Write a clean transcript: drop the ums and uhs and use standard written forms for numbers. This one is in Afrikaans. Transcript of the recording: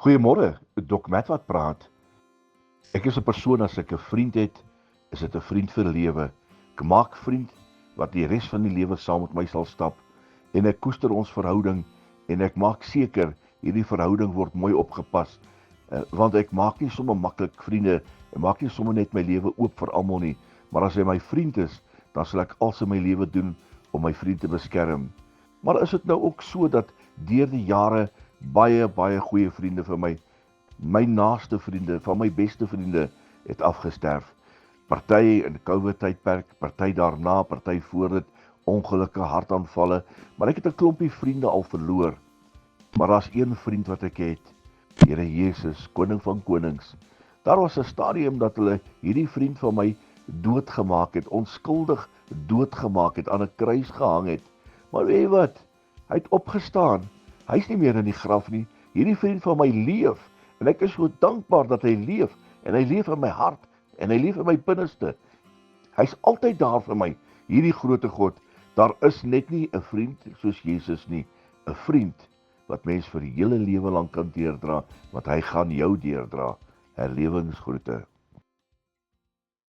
Goeiemôre, Dok Matt wat praat. Ek is 'n persoon as ek 'n vriend het, is dit 'n vriend vir lewe. Ek maak vriend wat die res van die lewe saam met my sal stap en ek koester ons verhouding en ek maak seker hierdie verhouding word mooi opgepas. Want ek maak nie sommer maklik vriende, ek maak nie sommer net my lewe oop vir almal nie, maar as hy my vriend is, dan sal ek alles in my lewe doen om my vriend te beskerm. Maar is dit nou ook so dat deur die jare baie goeie vriende vir my naaste vriende, van my beste vriende het afgesterf. Party in COVID tydperk, party daarna, party voor dit, ongelukke, hartaanvalle, maar ek het 'n klompie vriende al verloor. Maar daar's een vriend wat ek het, Here Jesus, koning van konings. Daar was 'n stadium dat hulle hierdie vriend van my doodgemaak het, onskuldig doodgemaak het, aan 'n kruis gehang het. Maar weet jy wat? Hy het opgestaan. Hy's nie meer in die graf nie. Hierdie vriend van my leef en ek is so dankbaar dat hy leef en hy leef in my hart en hy leef in my binneste. Hy's altyd daar vir my, hierdie groote God. Daar is net nie 'n vriend soos Jesus nie, 'n vriend wat mens vir die hele lewe lank kan deurdra, want hy gaan jou deurdra. Herlewingsgroete.